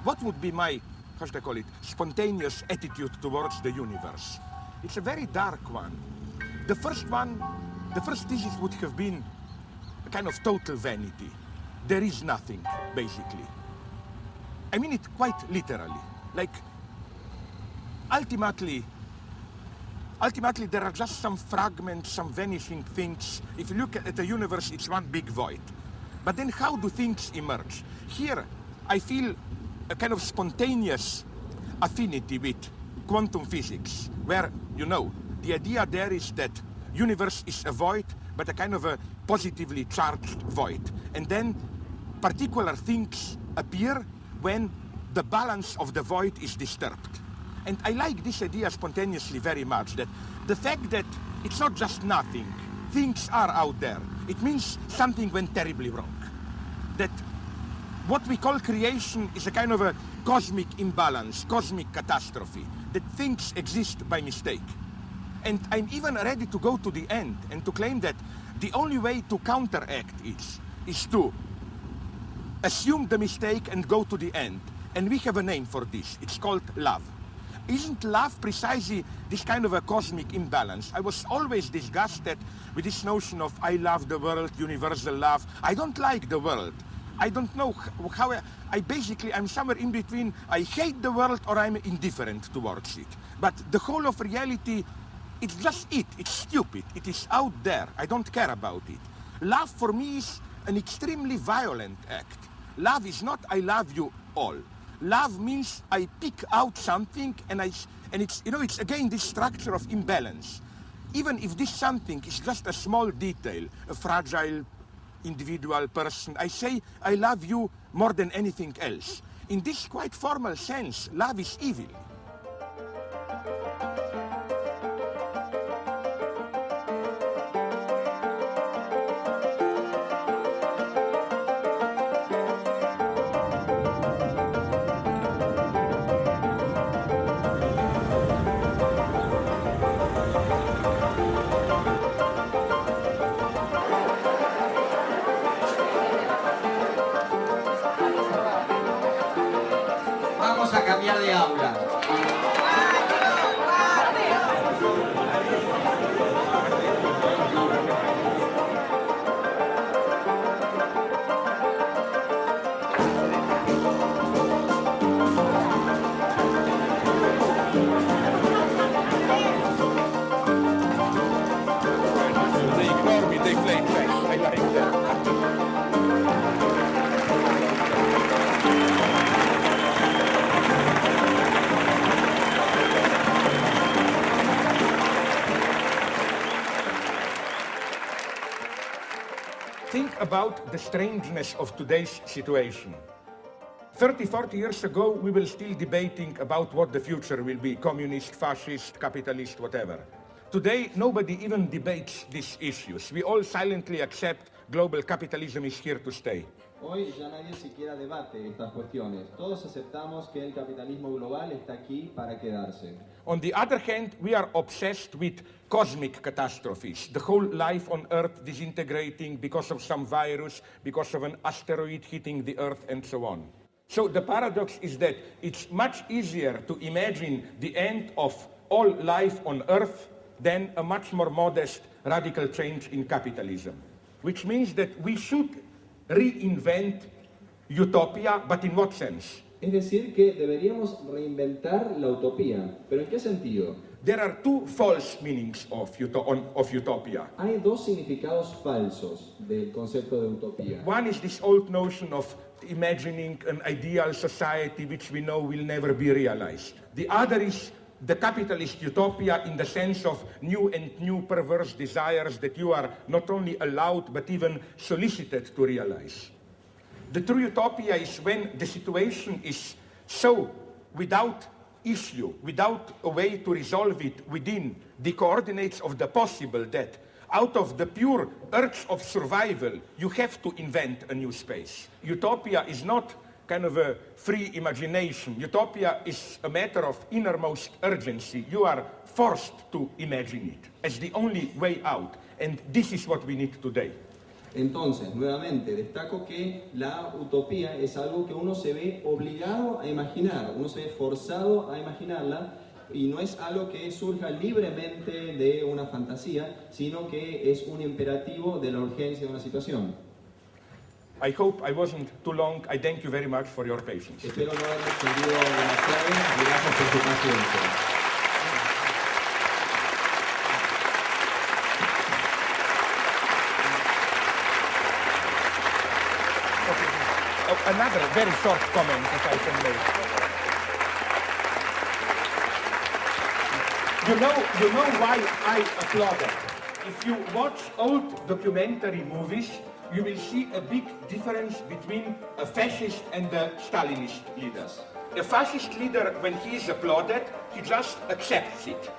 what would be my, how should I call it, spontaneous attitude towards the universe? It's a very dark one. The first thesis would have been a kind of total vanity. There is nothing, basically. I mean it quite literally. Like, ultimately, there are just some fragments, some vanishing things. If you look at the universe, it's one big void. But then how do things emerge? Here, I feel a kind of spontaneous affinity with quantum physics, where, you know, the idea there is that universe is a void, but a kind of a positively charged void. And then particular things appear when the balance of the void is disturbed. And I like this idea spontaneously very much, that the fact that it's not just nothing, things are out there. It means something went terribly wrong. That what we call creation is a kind of a cosmic imbalance, cosmic catastrophe, that things exist by mistake. And I'm even ready to go to the end and to claim that the only way to counteract it is to assume the mistake and go to the end. And we have a name for this. It's called love. Isn't love precisely this kind of a cosmic imbalance? I was always disgusted with this notion of I love the world, universal love. I don't like the world. I don't know how I'm somewhere in between. I hate the world or I'm indifferent towards it. But the whole of reality, it's just it. It's stupid. It is out there. I don't care about it. Love for me is an extremely violent act. Love is not I love you all. Love means I pick out something and it's, you know, it's again this structure of imbalance. Even if this something is just a small detail, a fragile individual person, I say I love you more than anything else. In this quite formal sense, love is evil. Vamos a cambiar de aula. They ignore me, they play chess. I like that. Think about the strangeness of today's situation. 30, 40 years ago, we were still debating about what the future will be, communist, fascist, capitalist, whatever. Today, nobody even debates these issues. We all silently accept global capitalism is here to stay. Hoy ya nadie siquiera debate estas cuestiones. Todos aceptamos que el capitalismo global está aquí para quedarse. On the other hand, we are obsessed with cosmic catastrophes. The whole life on Earth disintegrating because of some virus, because of an asteroid hitting the Earth, and so on. So the paradox is that it's much easier to imagine the end of all life on Earth than a much more modest radical change in capitalism. Which means that we should reinvent utopia, but in what sense? Es decir, que deberíamos reinventar la utopía. ¿Pero en qué sentido? There are two false meanings of utopia. Hay dos significados falsos del concepto de utopía. One is this old notion of imagining an ideal society which we know will never be realized. The other is the capitalist utopia in the sense of new perverse desires that you are not only allowed but even solicited to realize. The true utopia is when the situation is so without issue, without a way to resolve it within the coordinates of the possible, that out of the pure urge of survival, you have to invent a new space. Utopia is not kind of a free imagination. Utopia is a matter of innermost urgency. You are forced to imagine it as the only way out. And this is what we need today. Entonces, nuevamente, destaco que la utopía es algo que uno se ve obligado a imaginar, uno se ve forzado a imaginarla y no es algo que surja libremente de una fantasía, sino que es un imperativo de la urgencia de una situación. I hope I wasn't too long. I thank you very much for your patience. Espero no haber extendido demasiado y gracias por su paciencia. Another very short comment that I can make. You know why I applauded? If you watch old documentary movies, you will see a big difference between a fascist and a Stalinist leaders. A fascist leader, when he is applauded, he just accepts it.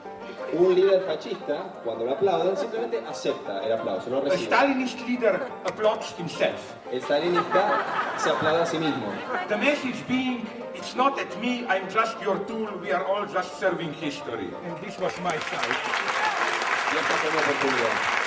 Un líder fascista, cuando lo aplauden, simplemente acepta el aplauso, no A recibe. Stalinist leader applauds himself. El stalinista se aplaude a sí mismo. The message being, it's not at me, I'm just your tool, we are all just serving history. And this was my side. Y esta fue mi oportunidad.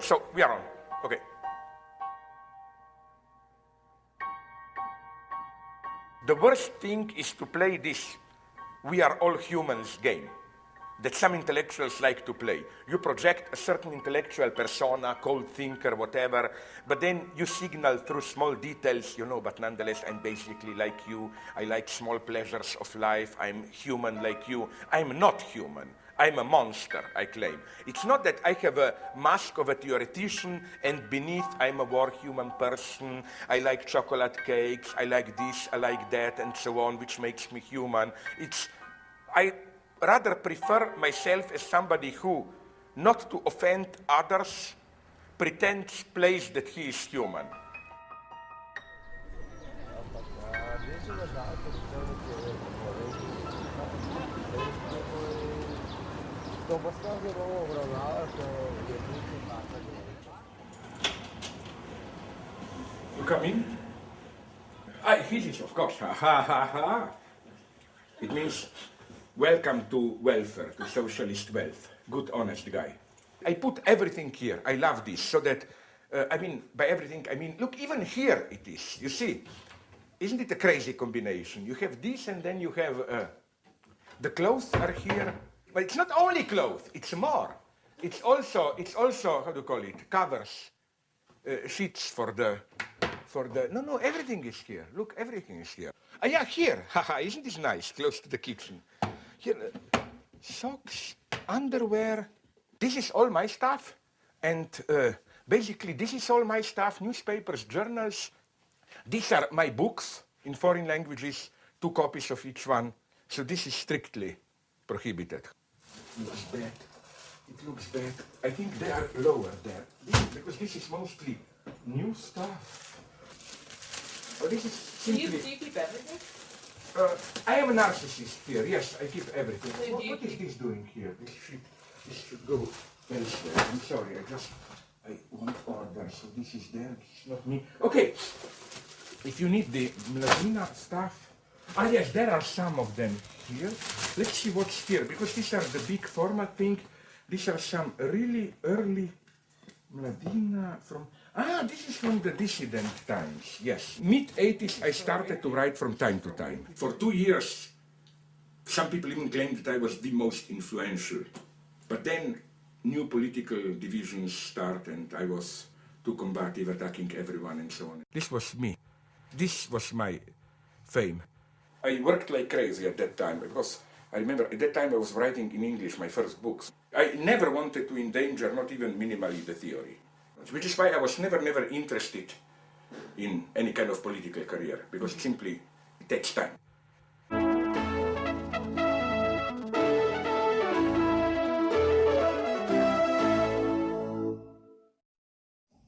So, we are on. Okay. The worst thing is to play this we are all humans game that some intellectuals like to play. You project a certain intellectual persona, cold thinker, whatever, but then you signal through small details, but nonetheless I'm basically like you. I like small pleasures of life. I'm human like you. I'm not human. I'm a monster, I claim. It's not that I have a mask of a theoretician and beneath I'm a war human person. I like chocolate cakes, I like this, I like that, and so on, which makes me human. I rather prefer myself as somebody who, not to offend others, plays that he is human. You come in? His, of course. Ha ha ha ha. It means welcome to welfare, to socialist wealth. Good, honest guy. I put everything here. I love this, so that, by everything, look, even here it is. You see, isn't it a crazy combination? You have this, and then you have, the clothes are here. But it's not only clothes, it's more. It's also, how do you call it, covers, sheets for the, no, everything is here. Look, everything is here. Yeah, here, haha, isn't this nice, close to the kitchen? Here, socks, underwear, this is all my stuff. And basically, this is all my stuff, newspapers, journals. These are my books in foreign languages, 2 copies of each one. So this is strictly prohibited. It looks bad. It looks bad. I think they are lower there. Because this is mostly new stuff. Oh, this is simply... Do you keep everything? I am a narcissist here. Yes, I keep everything. So What is this doing here? This should go elsewhere. I'm sorry, I want order. So this is there, this is not me. Okay, if you need the Mladina stuff, yes, there are some of them here. Let's see what's here, because these are the big format thing. These are some really early Mladina from... this is from the dissident times, yes. Mid-80s, I started to write from time to time. For 2 years, some people even claimed that I was the most influential. But then new political divisions start and I was too combative, attacking everyone and so on. This was me. This was my fame. I worked like crazy at that time because I remember at that time I was writing in English my first books. I never wanted to endanger, not even minimally, the theory. Which is why I was never interested in any kind of political career, because simply it takes time.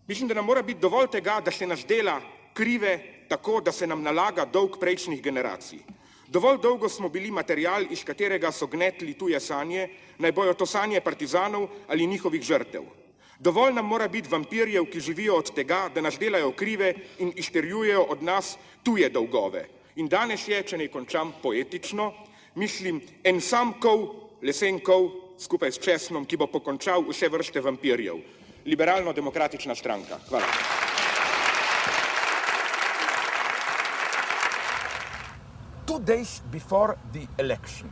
Mislim, da nam mora biti dovolj tega, da se nas dela krive tako, da se nam nalaga dolg prejšnjih generacij. Dovolj dolgo smo bili material, iz katerega so gnetli tuje sanje, naj bojo to sanje partizanov ali njihovih žrtev. Dovolj nam mora biti vampirjev, ki živijo od tega, da nas delajo krive in izterjujejo od nas tuje dolgove. In danes je, če ne končam poetično, mislim, en sam kov, lesen kov, skupaj s česnom, ki bo pokončal vse vrste vampirjev. Liberalno-demokratična stranka. Hvala. Two days before the election,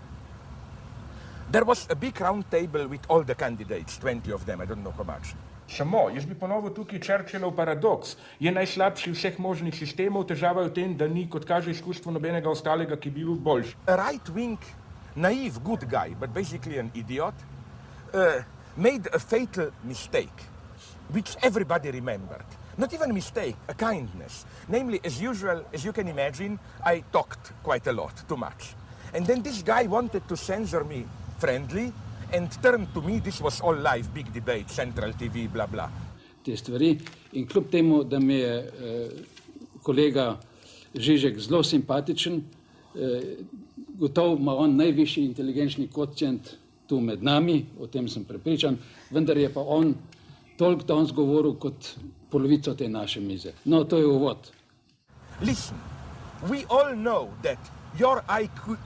there was a big round table with all the candidates, 20 of them, I don't know how much. Samo, jaz bi ponovil tukaj Churchillov paradoks. Je najslabši vseh možnih sistemov, težava je v tem, da ni, kot kaže izkustvo, nobenega ostalega, ki bi bil boljši. A right-wing, naive, good guy, but basically an idiot, made a fatal mistake, which everybody remembered. Not even a mistake, a kindness. Namely, as usual, as you can imagine, I talked quite a lot, too much. And then this guy wanted to censor me friendly and turned to me, this was all live, big debate, Central TV, bla bla. Te stvari in kljub temu, da mi je kolega Žižek zelo simpatičen, gotovo ima on najvišji inteligenčni kvocient tu med nami, o tem sem prepričan, vendar je pa on toliko danes govoril kot polovico te naše mize. No, to je uvod. Listen, we all know that your IQ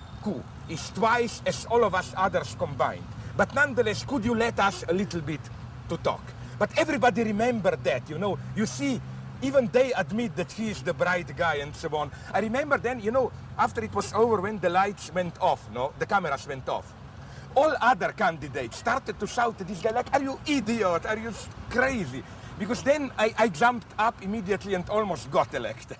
is twice as all of us others combined. But nonetheless, could you let us a little bit to talk? But everybody remember that, you know. You see, even they admit that he is the bright guy and so on. I remember then, you know, after it was over, when the lights went off, no, the cameras went off, all other candidates started to shout at this guy, like, are you idiot? Are you crazy? Because then I jumped up immediately and almost got elected.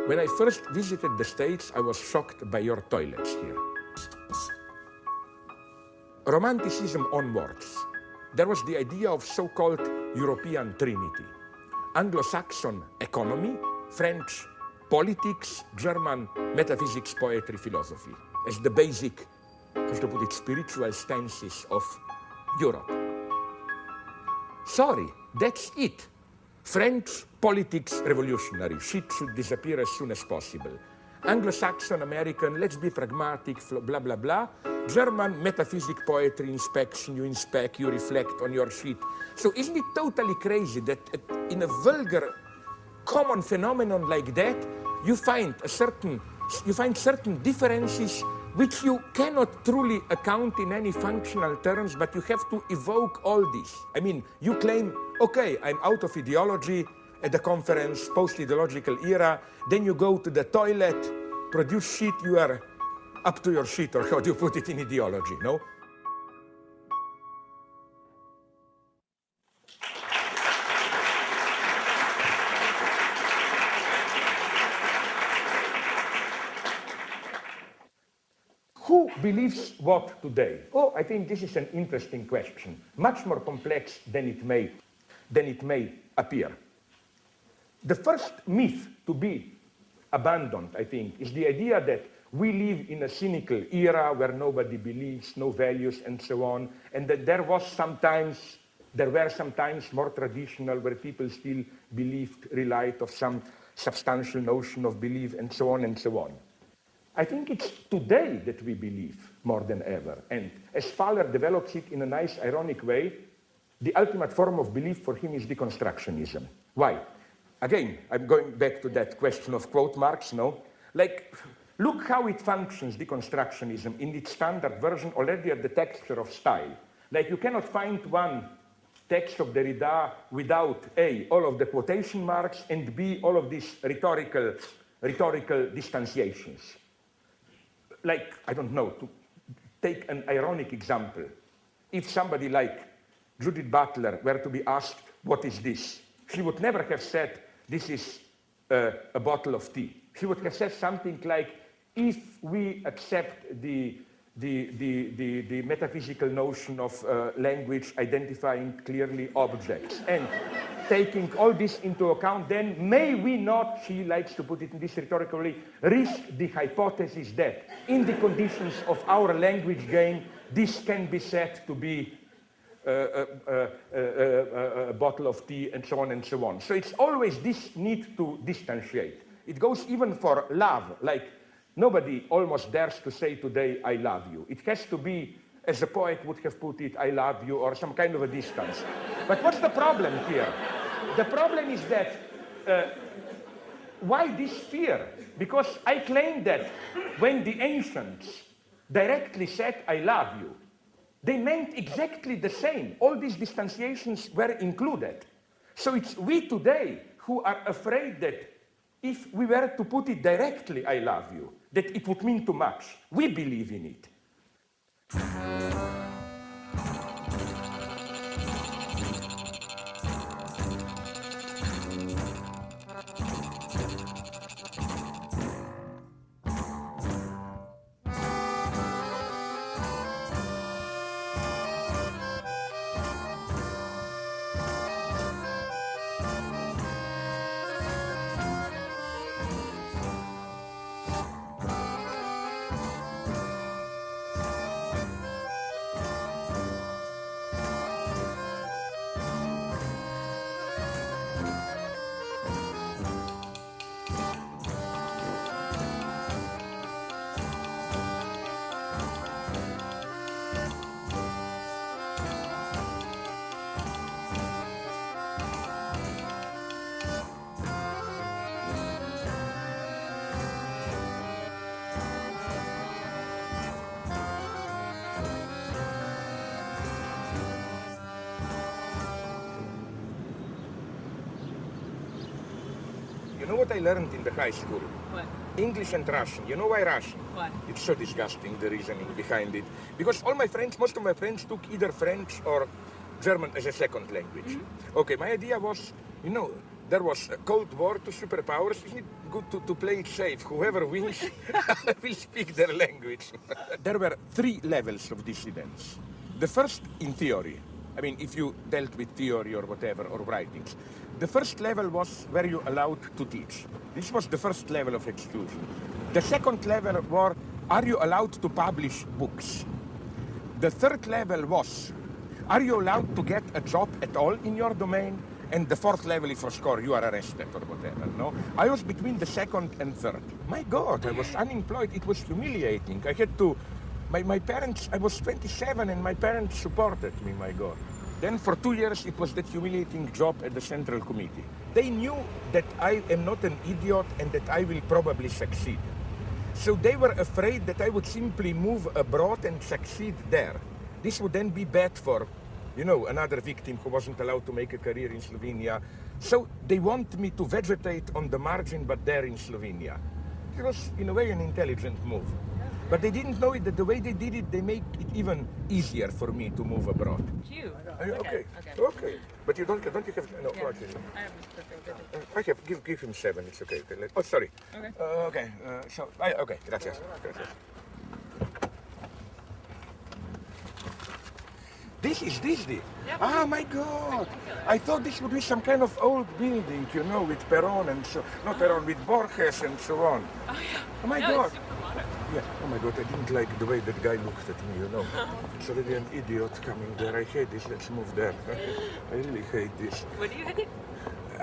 When I first visited the States, I was shocked by your toilets here. Romanticism onwards, there was the idea of so-called European Trinity. Anglo-Saxon economy, French politics, German metaphysics, poetry, philosophy, as the basic, how to put it, spiritual stances of Europe. Sorry, that's it. French politics revolutionary, shit should disappear as soon as possible. Anglo-Saxon, American, let's be pragmatic, blah, blah, blah. German metaphysic, poetry, inspection, you inspect, you reflect on your shit. So isn't it totally crazy that in a vulgar, common phenomenon like that, you find certain differences which you cannot truly account in any functional terms, but you have to evoke all this. I mean, you claim, okay, I'm out of ideology at the conference, post-ideological era, then you go to the toilet, produce shit, you are up to your shit, or how do you put it in ideology, no? Who believes what today? Oh, I think this is an interesting question, much more complex than it may appear. The first myth to be abandoned, I think, is the idea that we live in a cynical era where nobody believes, no values, and so on, and that there were sometimes more traditional where people still believed, relied on some substantial notion of belief, and so on and so on. I think it's today that we believe more than ever. And as Fowler develops it in a nice, ironic way, the ultimate form of belief for him is deconstructionism. Why? Again, I'm going back to that question of quote marks, no? Like, look how it functions, deconstructionism, in its standard version already at the texture of style. Like, you cannot find one text of Derrida without A, all of the quotation marks, and B, all of these rhetorical distanciations. Like, I don't know, to take an ironic example, if somebody like Judith Butler were to be asked, what is this? She would never have said, this is a bottle of tea. She would have said something like, if we accept the metaphysical notion of language identifying clearly objects and taking all this into account, then may we not, she likes to put it in this rhetorical way, risk the hypothesis that in the conditions of our language game, this can be said to be a bottle of tea, and so on and so on. So it's always this need to distantiate. It goes even for love, like nobody almost dares to say today, I love you. It has to be, as a poet would have put it, I love you, or some kind of a distance. But what's the problem here? The problem is that, why this fear? Because I claim that when the ancients directly said, I love you, they meant exactly the same. All these distanciations were included. So it's we today who are afraid that if we were to put it directly, I love you, that it would mean too much. We believe in it. You know what I learned in the high school? What? English and Russian. You know why Russian? Why? It's so disgusting, the reasoning behind it. Because all my friends, most of my friends took either French or German as a second language. Mm-hmm. Okay, my idea was, you know, there was a Cold War, two superpowers. Isn't it good to play it safe? Whoever wins will speak their language. There were 3 levels of dissidence. The first, in theory. I mean, if you dealt with theory or whatever, or writings. The first level was, were you allowed to teach? This was the first level of exclusion. The second level was, are you allowed to publish books? The third level was, are you allowed to get a job at all in your domain? And the fourth level, if for score, you are arrested or whatever, no? I was between the second and third. My God, I was unemployed. It was humiliating. I had to, my parents, I was 27 and my parents supported me, my God. Then for 2 years, it was that humiliating job at the Central Committee. They knew that I am not an idiot and that I will probably succeed. So they were afraid that I would simply move abroad and succeed there. This would then be bad for, you know, another victim who wasn't allowed to make a career in Slovenia. So they want me to vegetate on the margin, but there in Slovenia. It was, in a way, an intelligent move. But they didn't know it, that the way they did it, they make it even easier for me to move abroad. You. Okay. But you don't you have, no, Yeah. okay. I have this perfect. I have, give him 7, it's okay. Oh, sorry. Okay. Okay, gracias. This is Disney. Yeah. Ah, my God. I thought this would be some kind of old building, you know, with Perón and so, not Perón, with Borges and so on. Oh, yeah. Oh, my No, God. it's super modern. Yeah, oh my God, I didn't like the way that guy looked at me, you know. It's already an idiot coming there. I hate this, let's move there. I really hate this. What do you hate?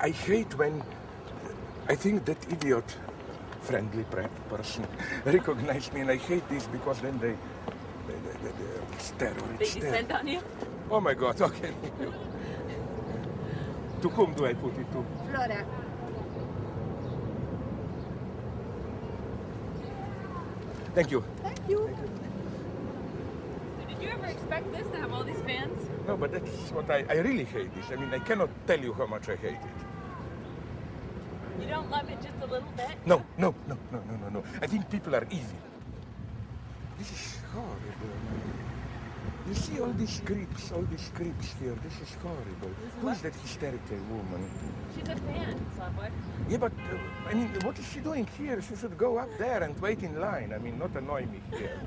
I hate when I think that idiot, friendly person, recognize me, and I hate this because then they it's terror, They it's terror. descend on you? Oh my God, okay. To whom do I put it to? Flora. Thank you. Thank you. Did you ever expect this, to have all these fans? No, but that's what I really hate this. I mean, I cannot tell you how much I hate it. You don't love it just a little bit? No. I think people are evil. This is horrible. You see all these creeps here. This is horrible. Who is that hysterical woman? She's a fan, Subway. Yeah, but, I mean, what is she doing here? She should go up there and wait in line. I mean, not annoy me here.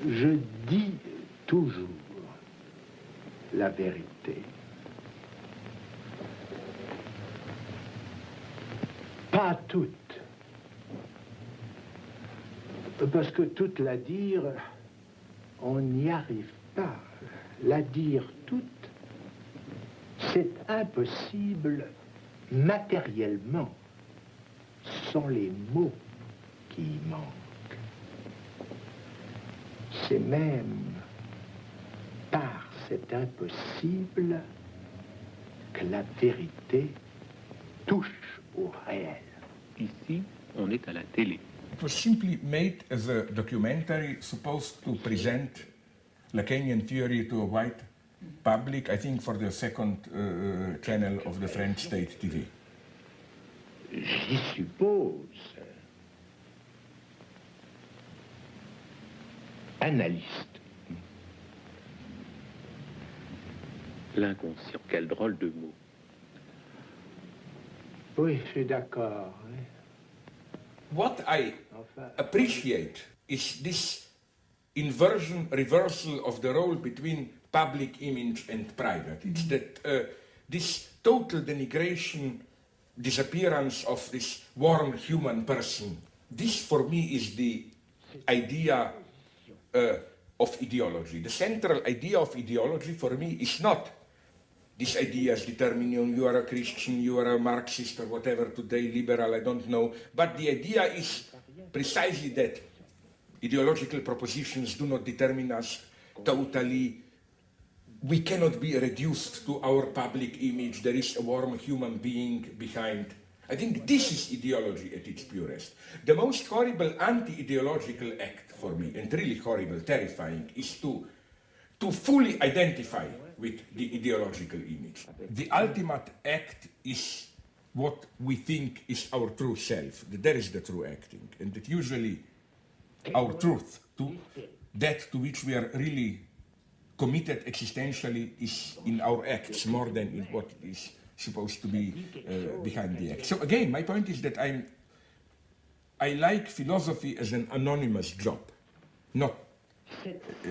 Je dis toujours la vérité. Pas toute. Parce que toute la dire, on n'y arrive pas. La dire toute, c'est impossible matériellement, sans les mots qui y manquent. C'est même par cet impossible que la vérité touche au réel. Ici, on est à la télé. It was simply made as a documentary supposed to present Lacanian theory to a white public, I think for the second channel of the French state TV. J'y suppose. Analyste. L'inconscient, quel drôle de mot. Oui, je suis d'accord. What I appreciate is this inversion, reversal of the role between public image and private. It's that this total denigration, disappearance of this warm human person, this for me is the idea of ideology. The central idea of ideology for me is not this idea as determining you are a Christian, you are a Marxist or whatever today, liberal, I don't know. But the idea is precisely that ideological propositions do not determine us totally. We cannot be reduced to our public image. There is a warm human being behind. I think this is ideology at its purest. The most horrible anti-ideological act for me, and really horrible, terrifying, is to fully identify with the ideological image. The ultimate act is what we think is our true self. That is the true acting. And that usually our truth, that to which we are really committed existentially, is in our acts more than in what is supposed to be behind the act. So again, my point is that I like philosophy as an anonymous job, not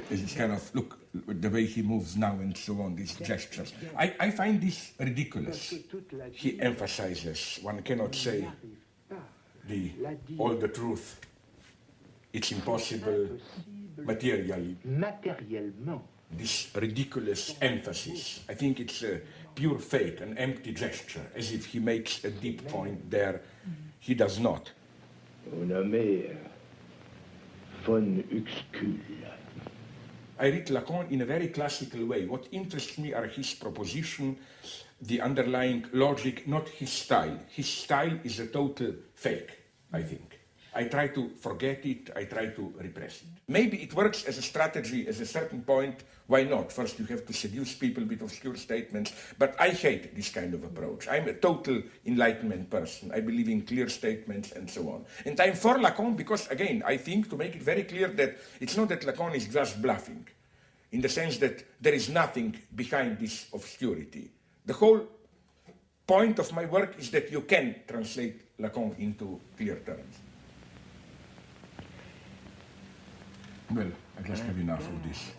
as kind of, look, the way he moves now and so on, these gestures. I find this ridiculous. He emphasizes, one cannot say all the truth. It's impossible materially. Matériellement. This ridiculous emphasis. I think it's a pure fake, an empty gesture, as if he makes a deep point there. He does not. Vous nommez von Uxküll. I read Lacan in a very classical way. What interests me are his proposition, the underlying logic, not his style. His style is a total fake, I think. I try to forget it, I try to repress it. Maybe it works as a strategy, as a certain point, why not? First you have to seduce people with obscure statements, but I hate this kind of approach. I'm a total enlightenment person. I believe in clear statements and so on. And I'm for Lacan because, again, I think to make it very clear that it's not that Lacan is just bluffing, in the sense that there is nothing behind this obscurity. The whole point of my work is that you can translate Lacan into clear terms. Well, I just have enough of this.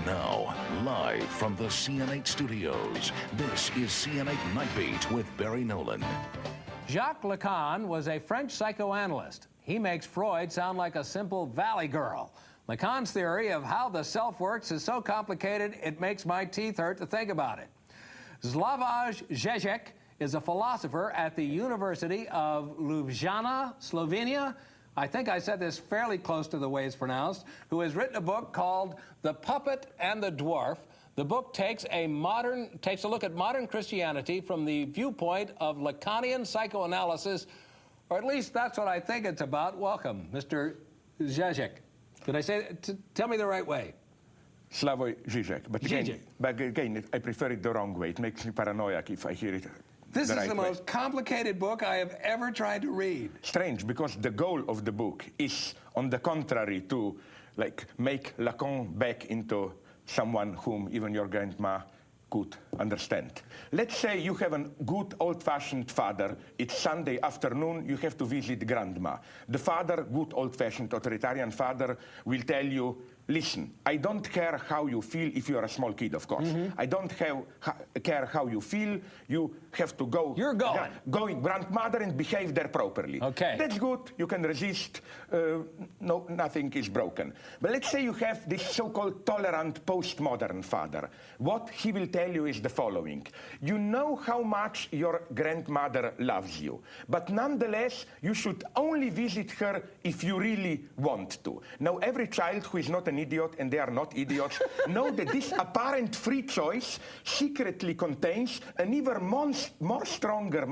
Now, live from the CN8 studios, this is CN8 Nightbeat with Barry Nolan. Jacques Lacan was a French psychoanalyst. He makes Freud sound like a simple valley girl. Lacan's theory of how the self works is so complicated it makes my teeth hurt to think about it. Slavoj Zizek is a philosopher at the University of Ljubljana, Slovenia. I think I said this fairly close to the way it's pronounced, who has written a book called The Puppet and the Dwarf. The book takes a look at modern Christianity from the viewpoint of Lacanian psychoanalysis, or at least that's what I think it's about. Welcome, Mr. Zizek. Did I say it? Tell me the right way. Slavoj Zizek. But again, I prefer it the wrong way. It makes me paranoid if I hear it. This is the most complicated book I have ever tried to read. Strange, because the goal of the book is, on the contrary, to make Lacan back into someone whom even your grandma could understand. Let's say you have a good old-fashioned father. It's Sunday afternoon, you have to visit grandma. The father, good old-fashioned authoritarian father, will tell you, listen, I don't care how you feel if you're a small kid, of course. I don't care how you feel. You have to go. You're going. Going grandmother and behave there properly. Okay. That's good. You can resist. No, nothing is broken. But let's say you have this so-called tolerant postmodern father. What he will tell you is the following. You know how much your grandmother loves you, but nonetheless, you should only visit her if you really want to. Now, every child who is not an idiot, and they are not idiots, know that this apparent free choice secretly contains an even much stronger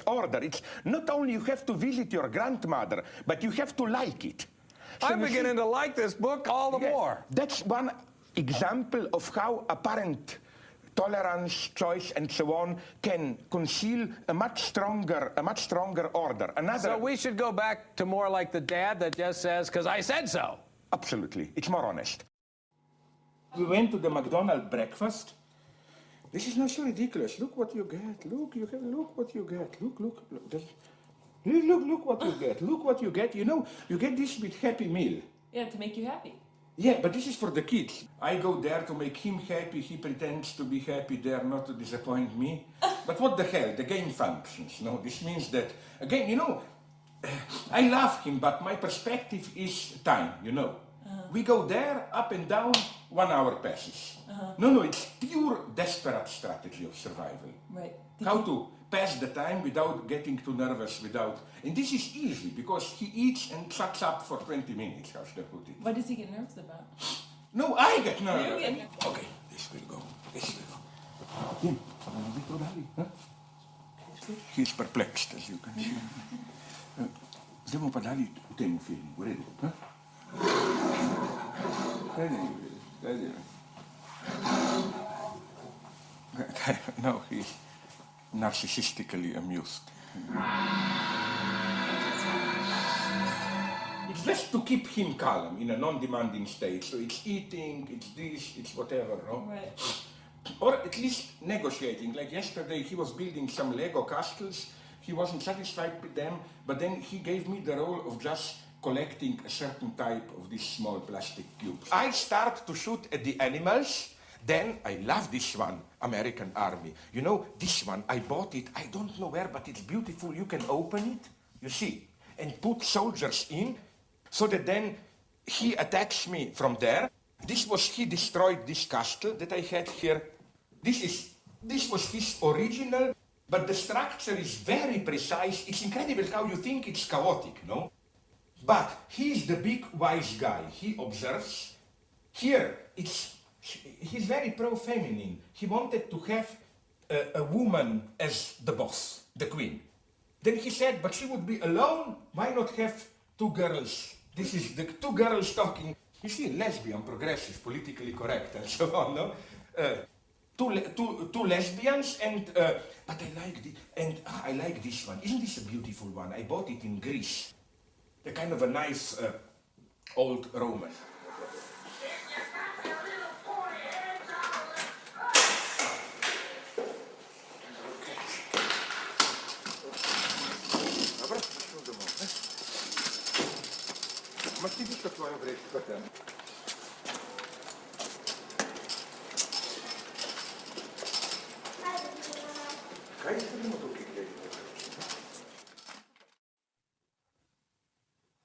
order. It's not only you have to visit your grandmother, but you have to like it. So I'm beginning to like this book all the more. That's one example of how apparent tolerance, choice, and so on can conceal a much stronger order. So we should go back to more like the dad that just says, "'Cause I said so." Absolutely. It's more honest. We went to the McDonald's breakfast. This is not so ridiculous. Look what you get. Look what you get. Look what you get. Look what you get. You know, you get this with Happy Meal. Yeah, to make you happy. Yeah, but this is for the kids. I go there to make him happy. He pretends to be happy there, not to disappoint me. But what the hell? The game functions. No, this means that, again, you know, I love him, but my perspective is time, you know. We go there, up and down, 1 hour passes. No, it's pure desperate strategy of survival. Right. How to pass the time without getting too nervous, and this is easy, because he eats and shuts up for 20 minutes, how should I put it? What does he get nervous about? No, I get nervous. You get nervous. Okay, this will go. He's perplexed, as you can see. Zdemo pa dali v temu filmu, v redu. No, he's narcissistically amused. It's just to keep him calm in a non-demanding state. So it's eating, it's this, it's whatever, no? Right. Or at least negotiating. Like yesterday, he was building some Lego castles. He wasn't satisfied with them, but then he gave me the role of just collecting a certain type of these small plastic cubes. I start to shoot at the animals. Then I love this one, American Army. You know, this one, I bought it, I don't know where, but it's beautiful. You can open it, you see, and put soldiers in, so that then he attacks me from there. He destroyed this castle that I had here. This was his original, but the structure is very precise. It's incredible how you think it's chaotic, no? But he's the big wise guy. He observes. Here, he's very pro-feminine. He wanted to have a woman as the boss, the queen. Then he said, but she would be alone. Why not have two girls? This is the two girls talking. You see, lesbian, progressive, politically correct, and so on, no? Two lesbians, but I like this one. Isn't this a beautiful one? I bought it in Greece. A kind of a nice old Roman. Ma ti dico tu avrei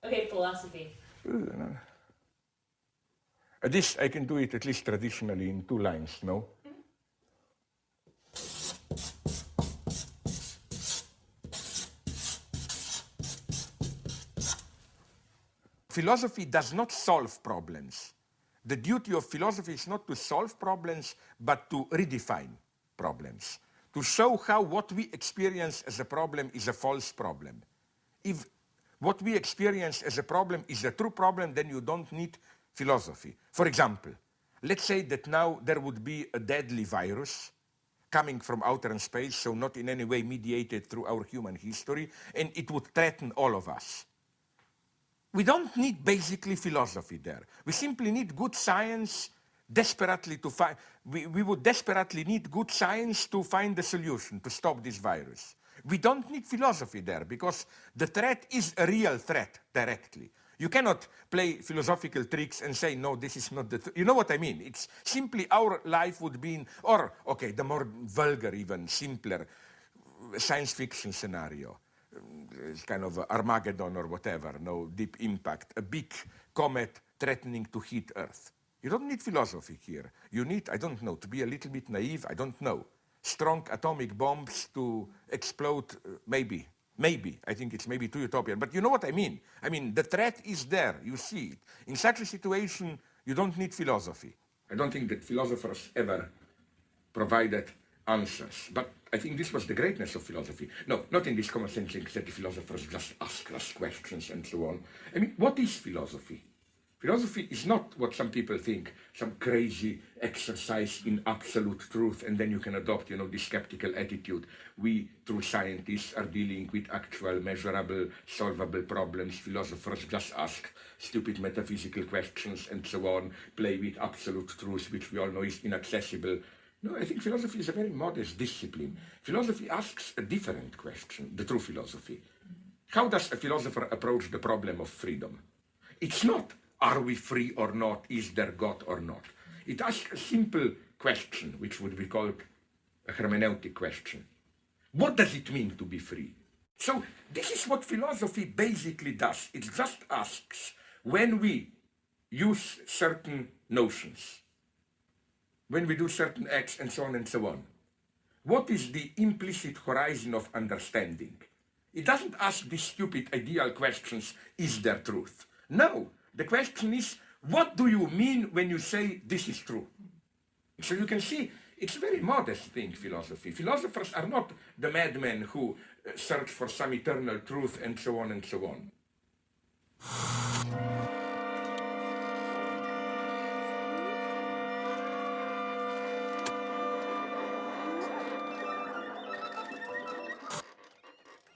Okay, philosophy. This, I can do it at least traditionally in 2 lines, no? philosophy does not solve problems. The duty of philosophy is not to solve problems, but to redefine problems, to show how what we experience as a problem is a false problem. If what we experience as a problem is a true problem, then you don't need philosophy. For example, let's say that now there would be a deadly virus coming from outer space, so not in any way mediated through our human history, and it would threaten all of us. We don't need basically philosophy there. We simply need good science desperately to find, we would desperately need good science to find the solution to stop this virus. We don't need philosophy there because the threat is a real threat directly. You cannot play philosophical tricks and say, no, this is not the you know what I mean? It's simply our life would be in, or, okay, the more vulgar, even simpler science fiction scenario. It's kind of Armageddon or whatever, no deep impact, a big comet threatening to hit Earth. You don't need philosophy here. You need, I don't know, to be a little bit naive, I don't know, strong atomic bombs to explode, maybe. I think it's maybe too utopian, but you know what I mean. I mean, the threat is there, you see it. In such a situation, you don't need philosophy. I don't think that philosophers ever provided answers, but I think this was the greatness of philosophy. No, not in this common sense that the philosophers just ask us questions and so on. I mean, what is philosophy? Philosophy is not what some people think, some crazy exercise in absolute truth, and then you can adopt, you know, this skeptical attitude. We, true scientists, are dealing with actual, measurable, solvable problems. Philosophers just ask stupid metaphysical questions and so on, play with absolute truth, which we all know is inaccessible. No, I think philosophy is a very modest discipline. Philosophy asks a different question, the true philosophy. How does a philosopher approach the problem of freedom? It's not, are we free or not? Is there God or not? It asks a simple question, which would be called a hermeneutic question. What does it mean to be free? So this is what philosophy basically does. It just asks, when we use certain notions, when we do certain acts and so on, what is the implicit horizon of understanding? It doesn't ask these stupid ideal questions, is there truth? No, the question is, what do you mean when you say this is true? So you can see, it's a very modest thing, philosophy. Philosophers are not the madmen who search for some eternal truth and so on and so on.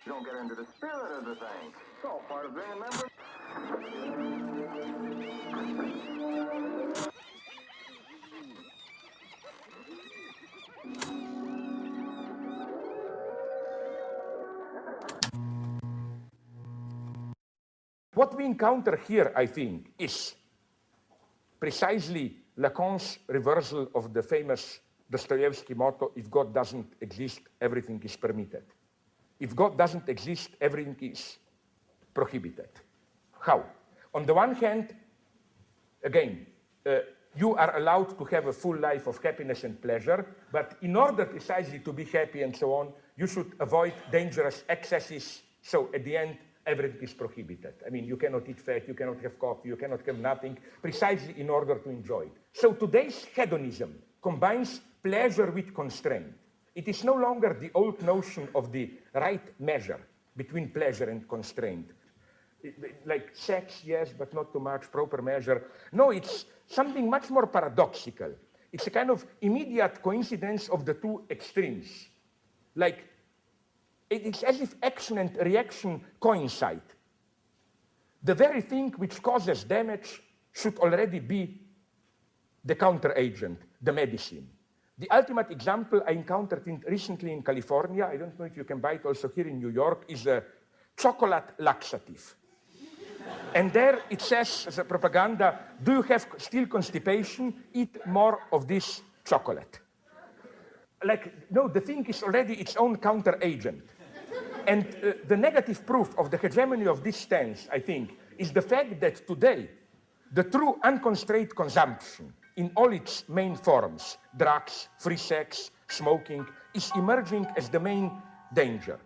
You don't get into the spirit of the thing. It's all part of being a member. What we encounter here, I think, is precisely Lacan's reversal of the famous Dostoevsky motto, if God doesn't exist, everything is permitted. If God doesn't exist, everything is prohibited. How? On the one hand, again, you are allowed to have a full life of happiness and pleasure, but in order precisely to be happy and so on, you should avoid dangerous excesses, so at the end, everything is prohibited. I mean, you cannot eat fat, you cannot have coffee, you cannot have nothing, precisely in order to enjoy it. So today's hedonism combines pleasure with constraint. It is no longer the old notion of the right measure between pleasure and constraint. Like sex, yes, but not too much, proper measure. No, it's something much more paradoxical. It's a kind of immediate coincidence of the two extremes. Like, it's as if action and reaction coincide. The very thing which causes damage should already be the counteragent, the medicine. The ultimate example I encountered recently in California, I don't know if you can buy it also here in New York, is a chocolate laxative. And there it says, as a propaganda, do you have still constipation? Eat more of this chocolate. Like, no, the thing is already its own counteragent. And the negative proof of the hegemony of this stance, I think, is the fact that today, the true unconstrained consumption in all its main forms, drugs, free sex, smoking, is emerging as the main danger.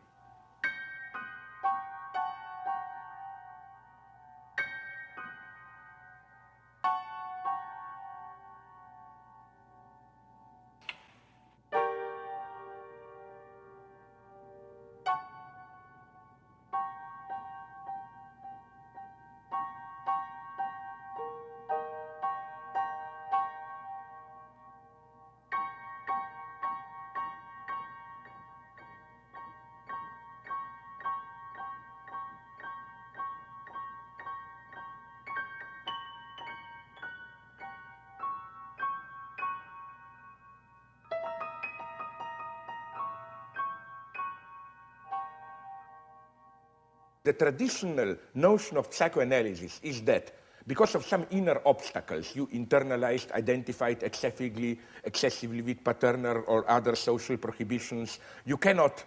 The traditional notion of psychoanalysis is that because of some inner obstacles, you internalized, identified excessively with paternal or other social prohibitions, you cannot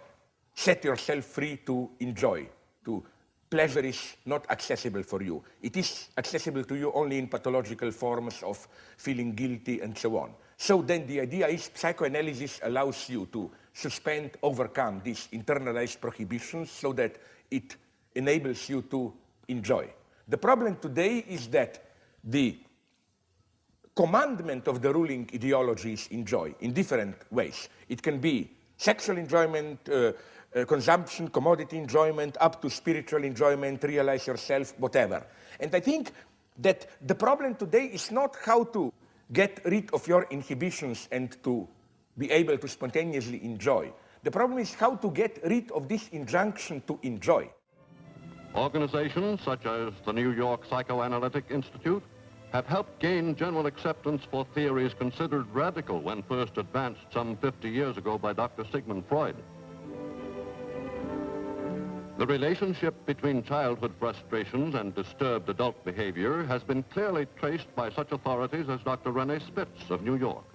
set yourself free to enjoy, pleasure is not accessible for you. It is accessible to you only in pathological forms of feeling guilty and so on. So then the idea is psychoanalysis allows you to suspend, overcome these internalized prohibitions so that it enables you to enjoy. The problem today is that the commandment of the ruling ideology is enjoy in different ways. It can be sexual enjoyment, consumption, commodity enjoyment, up to spiritual enjoyment, realize yourself, whatever. And I think that the problem today is not how to get rid of your inhibitions and to be able to spontaneously enjoy. The problem is how to get rid of this injunction to enjoy. Organizations such as the New York Psychoanalytic Institute have helped gain general acceptance for theories considered radical when first advanced some 50 years ago by Dr. Sigmund Freud. The relationship between childhood frustrations and disturbed adult behavior has been clearly traced by such authorities as Dr. Rene Spitz of New York.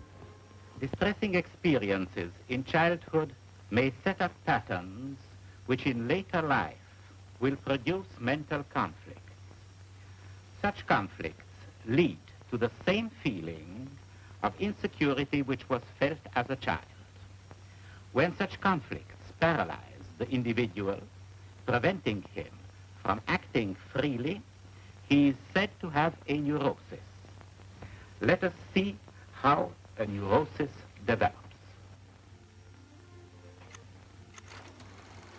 Distressing experiences in childhood may set up patterns which in later life will produce mental conflicts. Such conflicts lead to the same feeling of insecurity which was felt as a child. When such conflicts paralyze the individual, preventing him from acting freely, he is said to have a neurosis. Let us see how a neurosis develops.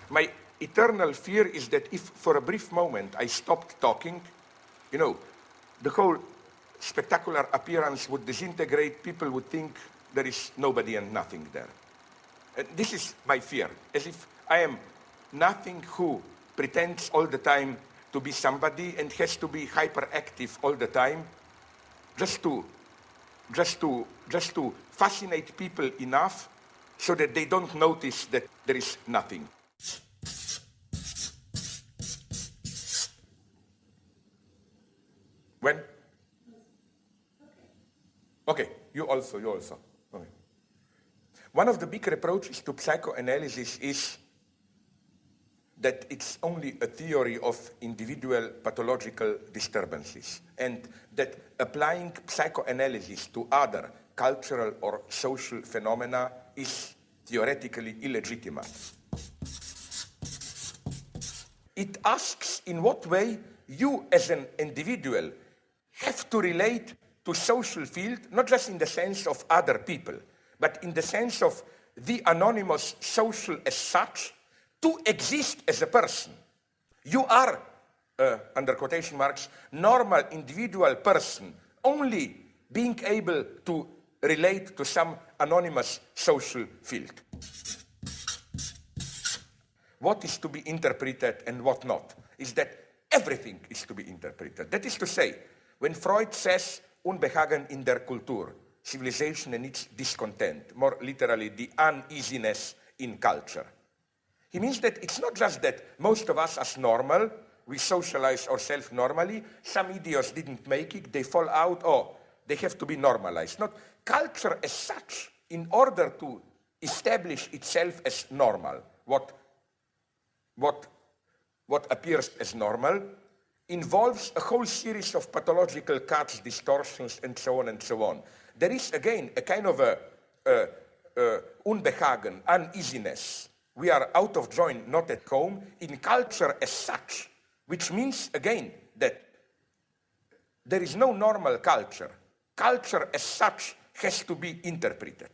My eternal fear is that if for a brief moment I stopped talking, you know, the whole spectacular appearance would disintegrate, people would think there is nobody and nothing there. And this is my fear, as if I am nothing who pretends all the time to be somebody and has to be hyperactive all the time just to fascinate people enough so that they don't notice that there is nothing. When? Okay, you also. Okay. One of the big reproaches to psychoanalysis is that it's only a theory of individual pathological disturbances, and that applying psychoanalysis to other cultural or social phenomena is theoretically illegitimate. It asks in what way you as an individual have to relate to social field, not just in the sense of other people, but in the sense of the anonymous social as such, to exist as a person. You are, under quotation marks, normal individual person, only being able to relate to some anonymous social field. What is to be interpreted and what not is that everything is to be interpreted. That is to say, when Freud says Unbehagen in der Kultur, civilization and its discontent, more literally the uneasiness in culture, he means that it's not just that most of us as normal, we socialize ourselves normally, some idiots didn't make it, they fall out, they have to be normalized. Not culture as such, in order to establish itself as normal, what appears as normal, involves a whole series of pathological cuts, distortions, and so on and so on. There is, again, a kind of Unbehagen, uneasiness. We are out of joint, not at home, in culture as such, which means, again, that there is no normal culture. Culture as such has to be interpreted.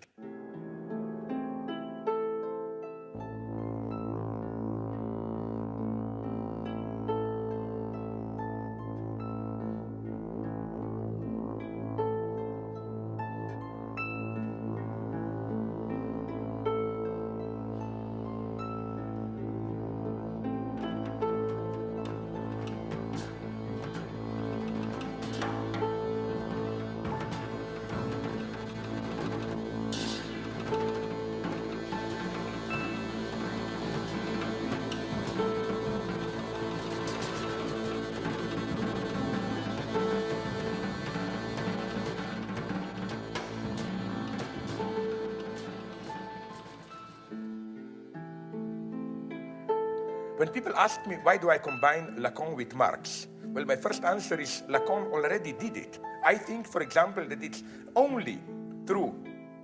when people ask me why do I combine Lacan with Marx, well, my first answer is Lacan already did it. I think, for example, that it's only through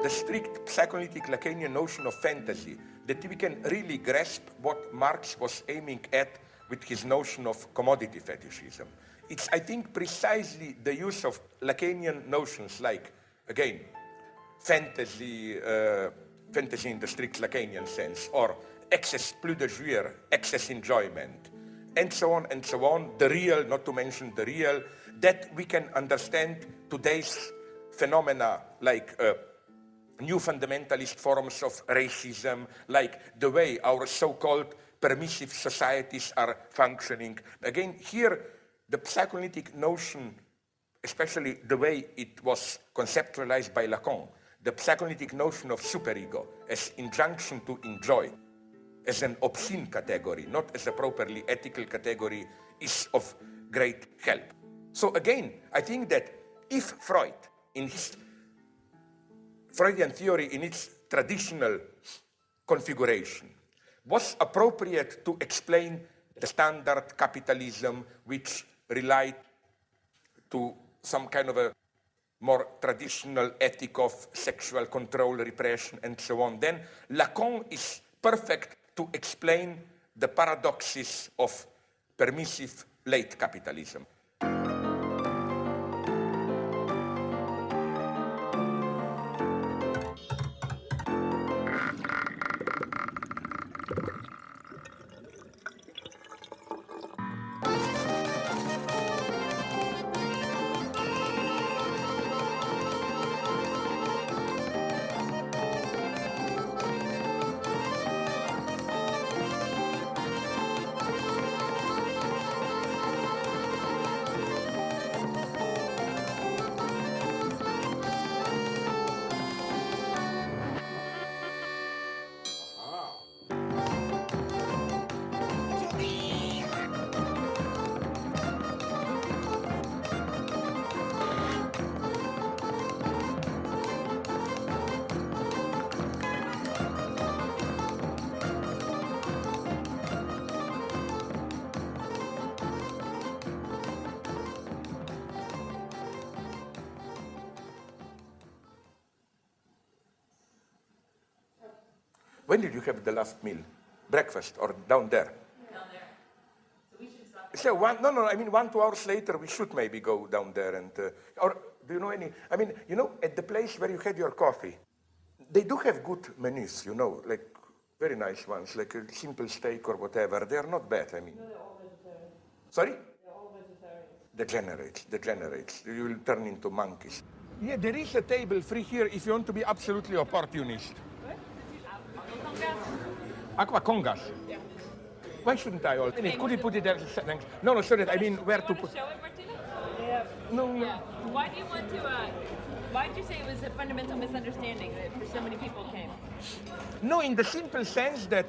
the strict psychoanalytic Lacanian notion of fantasy that we can really grasp what Marx was aiming at with his notion of commodity fetishism. It's, I think, precisely the use of Lacanian notions like, again, fantasy in the strict Lacanian sense, or excess plus de jouir, excess enjoyment, and so on, the real, not to mention the real, that we can understand today's phenomena like new fundamentalist forms of racism, like the way our so-called permissive societies are functioning. Again, here, the psychoanalytic notion, especially the way it was conceptualized by Lacan, the psychoanalytic notion of superego as injunction to enjoy, as an obscene category, not as a properly ethical category, is of great help. So again, I think that if Freud, in his Freudian theory in its traditional configuration, was appropriate to explain the standard capitalism which relied to some kind of a more traditional ethic of sexual control, repression, and so on, then Lacan is perfect to explain the paradoxes of permissive late capitalism. When did you have the last meal? Breakfast or down there? Down there. So we should stop. So I mean 1-2 hours later we should maybe go down there and, or do you know any, I mean, you know, at the place where you had your coffee, they do have good menus, you know, like very nice ones, like a simple steak or whatever. They are not bad, I mean. No, they're all vegetarian. Sorry? They're all vegetarians. Degenerates. You will turn into monkeys. Yeah, there is a table free here if you want to be absolutely opportunist. Aqua Congas? Yeah. Why shouldn't I also? Could you put it there? Thanks. No, sorry, I mean where to put. Show it, Martina? Yeah. No. Yeah. Why do you want to, why did you say it was a fundamental misunderstanding that for so many people came? No, in the simple sense that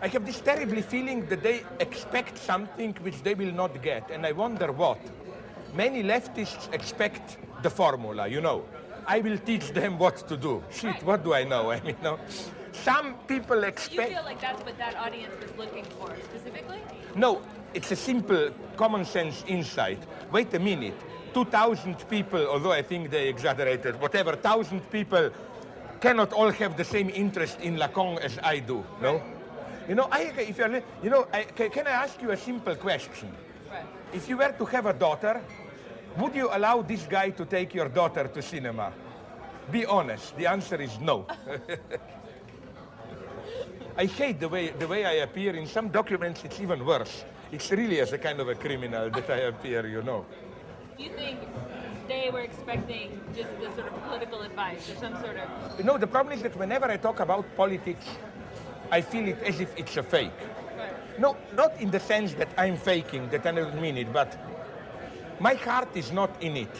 I have this terribly feeling that they expect something which they will not get, and I wonder what. Many leftists expect the formula, you know. I will teach them what to do. Shit, right. What do I know? I mean, no. Some people expect... You feel like that's what that audience was looking for, specifically? No, it's a simple common sense insight. Wait a minute. 2,000 people, although I think they exaggerated, whatever, 1,000 people cannot all have the same interest in Lacan as I do, no? You know, can I ask you a simple question? Right. If you were to have a daughter, would you allow this guy to take your daughter to cinema? Be honest, the answer is no. I hate the way I appear. In some documents, it's even worse. It's really as a kind of a criminal that I appear, you know. Do you think they were expecting just the sort of political advice or some sort of... You know, the problem is that whenever I talk about politics, I feel it as if it's a fake. Right. No, not in the sense that I'm faking, that I don't mean it, but my heart is not in it.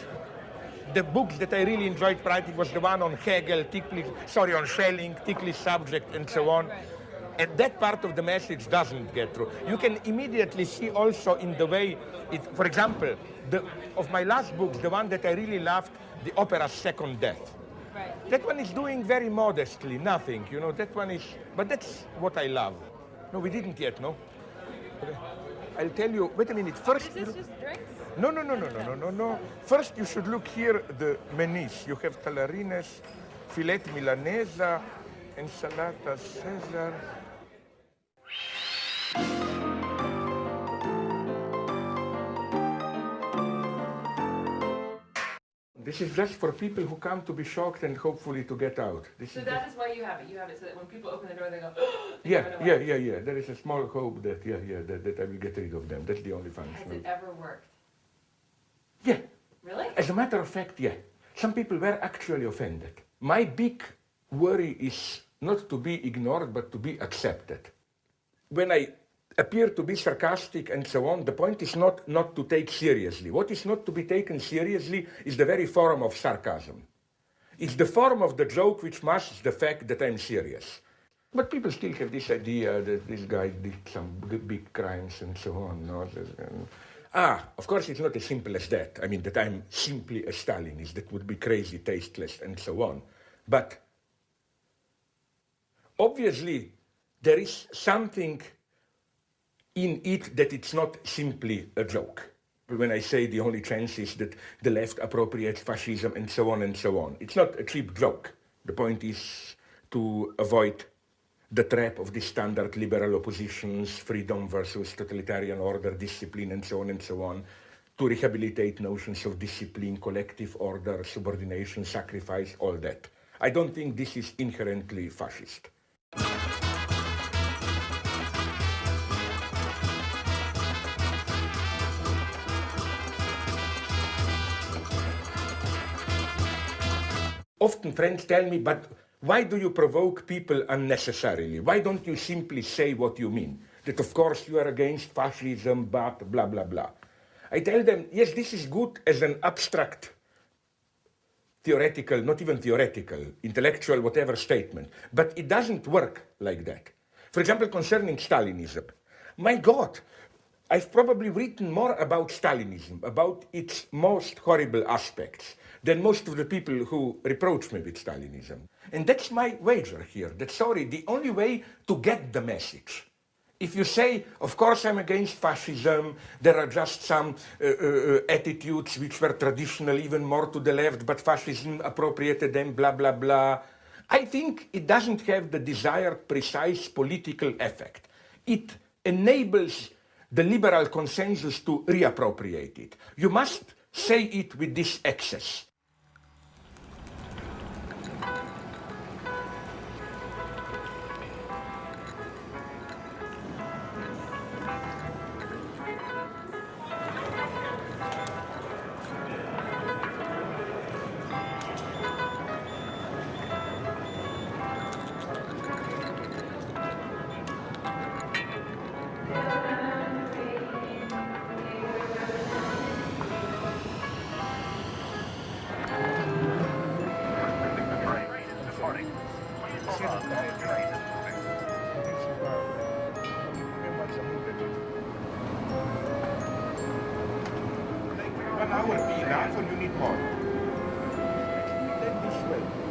The books that I really enjoyed writing was the one on Hegel, on Schelling, Ticklich's subject, and so on. Right. And that part of the message doesn't get through. You can immediately see also in the way it, for example, of my last book, the one that I really loved, the opera Second Death. Right. That one is doing very modestly, nothing, you know, that one is, but that's what I love. No, we didn't yet, no? Okay. I'll tell you, wait a minute, first... Is this just drinks? No. First you should look here, the menus. You have tallarines, filet milanesa, ensalada Caesar. This is just for people who come to be shocked and hopefully to get out. So that is why you have it. You have it so that when people open the door, they go, Yeah. There is a small hope that, that I will get rid of them. That's the only function. Has it ever worked? Yeah. Really? As a matter of fact, yeah. Some people were actually offended. My big worry is not to be ignored, but to be accepted. When I appear to be sarcastic and so on, the point is not to take seriously. What is not to be taken seriously is the very form of sarcasm. It's the form of the joke which masks the fact that I'm serious. But people still have this idea that this guy did some big crimes and so on. No? Of course it's not as simple as that. I mean, that I'm simply a Stalinist. That would be crazy, tasteless, and so on. But obviously there is something in it that it's not simply a joke. When I say the only chance is that the left appropriates fascism and so on and so on. It's not a cheap joke. The point is to avoid the trap of the standard liberal oppositions, freedom versus totalitarian order, discipline and so on, to rehabilitate notions of discipline, collective order, subordination, sacrifice, all that. I don't think this is inherently fascist. Often friends tell me, but why do you provoke people unnecessarily? Why don't you simply say what you mean? That of course you are against fascism, but blah, blah, blah. I tell them, yes, this is good as an abstract, theoretical, not even theoretical, intellectual, whatever statement, but it doesn't work like that. For example, concerning Stalinism, my God, I've probably written more about Stalinism, about its most horrible aspects, than most of the people who reproach me with Stalinism. And that's my wager here, that, sorry, the only way to get the message, if you say, of course I'm against fascism, there are just some attitudes which were traditional, even more to the left, but fascism appropriated them, blah, blah, blah, I think it doesn't have the desired precise political effect. It enables the liberal consensus to reappropriate it. You must say it with this excess.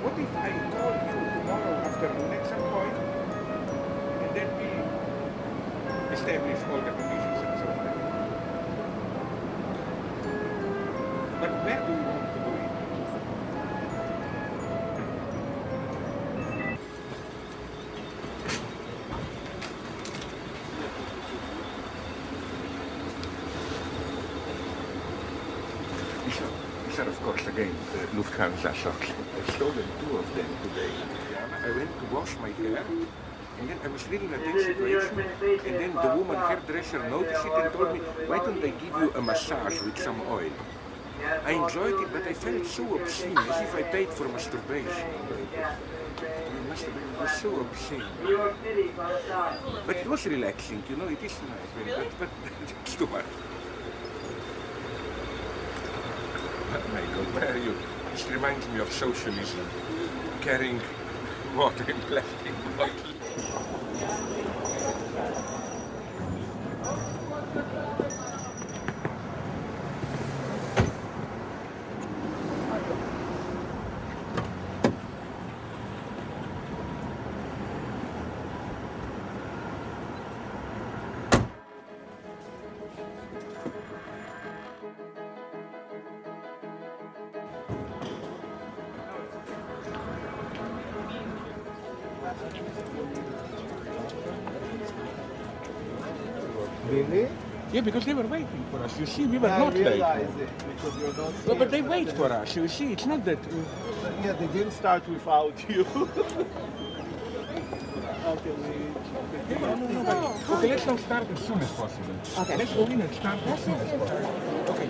What if I call you tomorrow afternoon at some point, and then we establish all the conditions and so on? But where do you want to do it? These are, of course, again, Lufthansa socks. I've stolen 2 of them today. I went to wash my hair, and then I was really in a tense situation, and then the woman hairdresser noticed it and told me, why don't I give you a massage with some oil? I enjoyed it, but I felt so obscene, as if I paid for masturbation. It was so obscene. But it was relaxing, you know, it is nice, but it's too much. Michael, where are you? This reminds me of socialism, carrying water in plastic bottles. Really? Yeah, because they were waiting for us. You see, we were not late. I realize it, because you're not But late. they wait for us. You see, it's not that... Yeah, they didn't start without you. Okay, Okay, let's not start as soon as possible. Okay. Let's go in and start as soon as possible. Okay.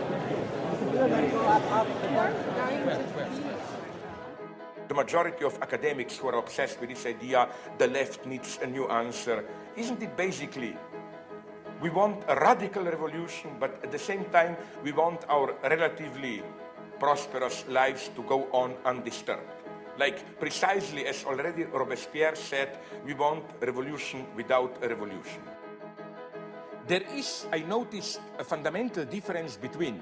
The majority of academics who are obsessed with this idea, the left needs a new answer. Isn't it basically, we want a radical revolution, but at the same time, we want our relatively prosperous lives to go on undisturbed. Like precisely as already Robespierre said, we want a revolution without a revolution. There is, I noticed, a fundamental difference between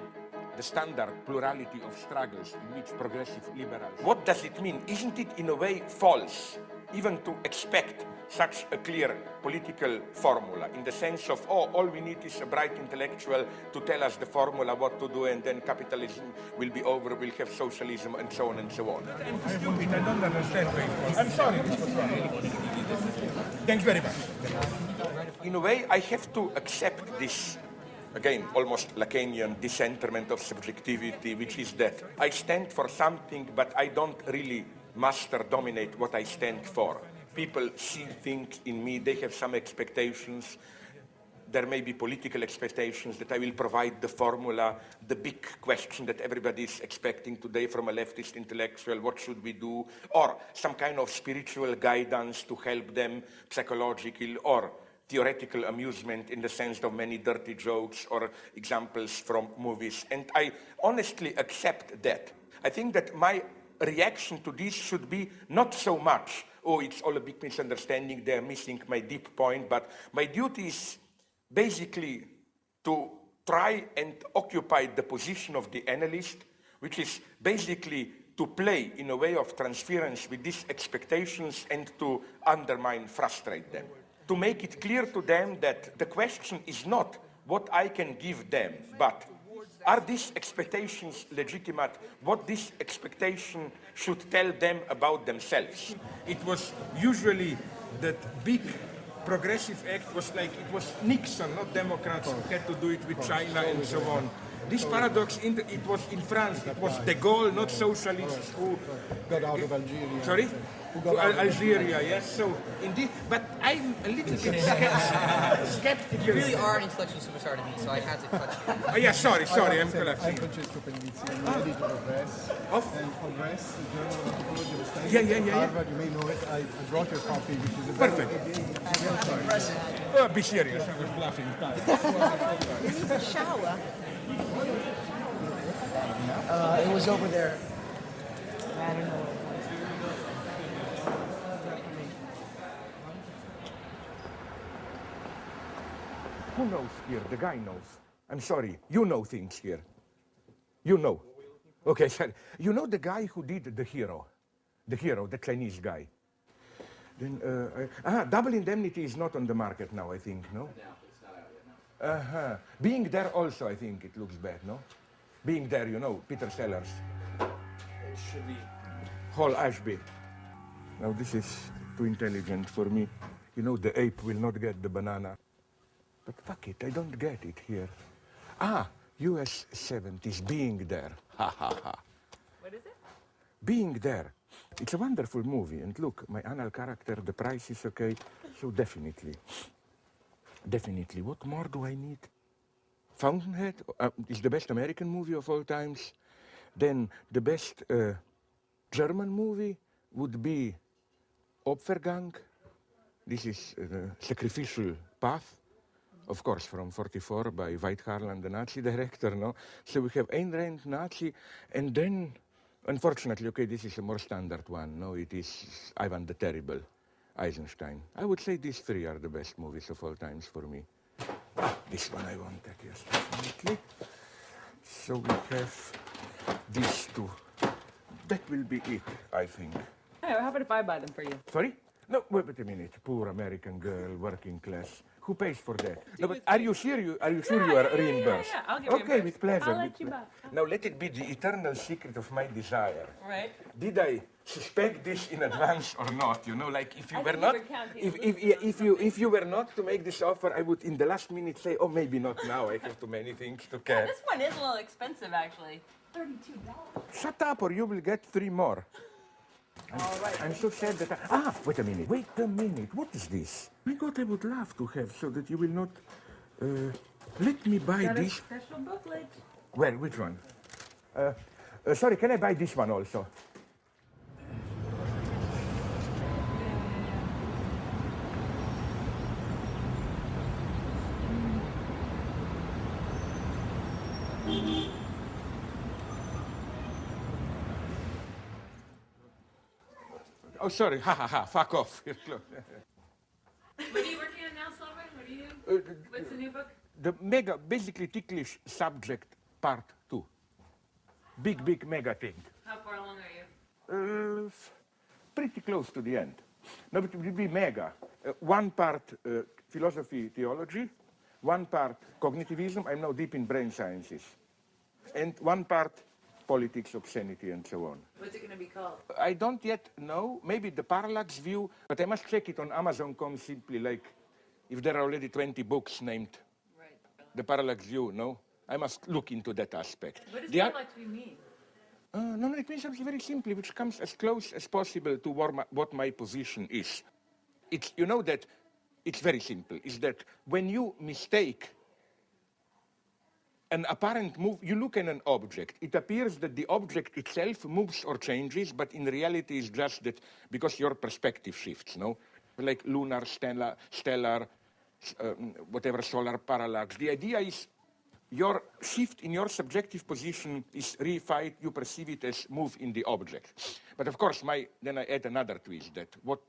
the standard plurality of struggles in which progressive liberals... What does it mean? Isn't it in a way false even to expect such a clear political formula, in the sense of, oh, all we need is a bright intellectual to tell us the formula, what to do, and then capitalism will be over, we'll have socialism, and so on and so on. I'm stupid, I don't understand. I'm sorry. Thanks very much. In a way, I have to accept this, again, almost Lacanian discentrament of subjectivity, which is that I stand for something, but I don't really master, dominate what I stand for. People see things in me, they have some expectations. There may be political expectations that I will provide the formula, the big question that everybody is expecting today from a leftist intellectual, what should we do? Or some kind of spiritual guidance to help them, psychological or theoretical amusement in the sense of many dirty jokes or examples from movies. And I honestly accept that. I think that my reaction to this should be not so much, oh, it's all a big misunderstanding, they're missing my deep point, but my duty is basically to try and occupy the position of the analyst, which is basically to play in a way of transference with these expectations and to undermine, frustrate them. To make it clear to them that the question is not what I can give them, but are these expectations legitimate? What this expectation should tell them about themselves? It was usually that big progressive act was like, it was Nixon, not Democrats, who had to do it with China and so on. This paradox, it was in France, it was de Gaulle, not socialists, who got out of Algeria. Sorry? Algeria, yes. So indeed, but I'm a little bit skeptical. You really are an intellectual superstar to me, so I had to cut you. Oh, yeah, sorry, I'm collapsing. I'm Francesco Pellizi, I'm the editor of Press. And Progress, the Journal of Anthropology of Studies. Yeah. Harvard, you may know it. I brought your copy, which is a perfect. Impressive. Oh, be serious, I was bluffing. You need a shower. It was over there. I don't know. Who knows here? The guy knows. I'm sorry, you know things here. You know. Okay, sorry. You know the guy who did The Hero, the Chinese guy. Then, Double Indemnity is not on the market now, I think, no? Being There also, I think it looks bad, no? Being There, you know, Peter Sellers. It should be. Hall Ashby. Now this is too intelligent for me. You know, the ape will not get the banana. But fuck it, I don't get it here. US 70s, Being There. Ha ha ha. What is it? Being There. It's a wonderful movie. And look, my anal character, the price is okay. So definitely. Definitely. What more do I need? Fountainhead is the best American movie of all times. Then the best German movie would be Opfergang. This is Sacrificial Path. Of course, from 44 by Veit Harlan, the Nazi director, no? So we have Ayn Rand, Nazi, and then, unfortunately, okay, this is a more standard one, no? It is Ivan the Terrible, Eisenstein. I would say these three are the best movies of all times for me. This one I wanted, yes, definitely. So we have these two. That will be it, I think. Hey, how about if I buy them for you? Sorry? No, wait a minute. Poor American girl, working class. Who pays for that? No, but are you sure you are reimbursed? Yeah. I'll get Okay, reimbursed. with pleasure. I'll let you buy. Now let it be the eternal secret of my desire. Right. Did I suspect this in advance or not? You know, like if you I were think not, you were counting if you were not to make this offer, I would in the last minute say, oh, maybe not now. I have too many things to catch. This one is a little expensive, actually. $32. Shut up, or you will get 3 more. I'm so sad that wait a minute. What is this? My God, I would love to have so that you will not. Let me buy Got a this. special booklet. Where? Which one? Sorry, can I buy this one also? Oh, sorry. Ha ha ha. Fuck off. What are you working on now, Slovan? What do you do? What's the new book? The mega, basically ticklish subject part 2. Big mega thing. How far along are you? Pretty close to the end. No, but it will be mega. One part philosophy, theology, one part cognitivism. I'm now deep in brain sciences. And one part politics, obscenity, and so on. What's it going to be called? I don't yet know. Maybe the parallax view, but I must check it on Amazon.com simply, like if there are already 20 books named the parallax view, no? I must look into that aspect. What does parallax view mean? No, it means something very simply, which comes as close as possible to what my position is. It's, you know that, it's very simple, is that when you mistake an apparent move, you look at an object, it appears that the object itself moves or changes, but in reality it's just that because your perspective shifts, no? Like lunar, stellar, whatever, solar parallax. The idea is your shift in your subjective position is reified, you perceive it as move in the object. But of course, then I add another twist, that what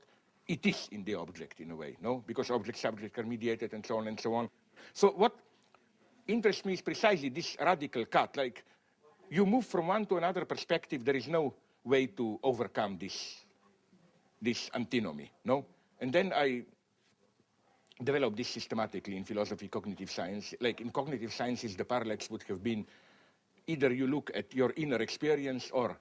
it is in the object in a way, no? Because object-subject are mediated and so on and so on. So what interests me is precisely this radical cut, like you move from one to another perspective, there is no way to overcome this antinomy, no? And then I developed this systematically in philosophy, cognitive science. Like in cognitive sciences, the parallax would have been either you look at your inner experience or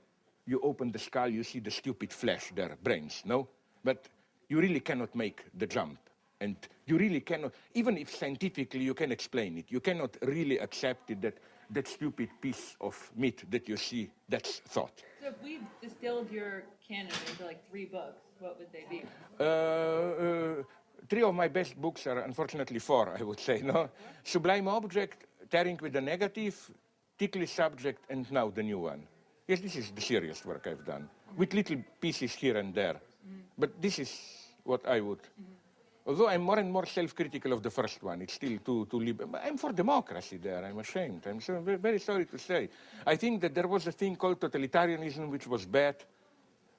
you open the skull, you see the stupid flesh there, brains, no? But you really cannot make the jump. And you really cannot, even if scientifically you can explain it, you cannot really accept it that stupid piece of meat that you see, that's thought. So if we distilled your canon into like 3 books, what would they be? 3 of my best books are unfortunately 4, I would say, no? Sublime Object, Tearing with the Negative, Ticklish Subject, and now the new one. Yes, this is the serious work I've done, with little pieces here and there. But this is what I would... Although I'm more and more self-critical of the first one, it's still too liberal. I'm for democracy there, I'm ashamed. I'm so very sorry to say. I think that there was a thing called totalitarianism, which was bad.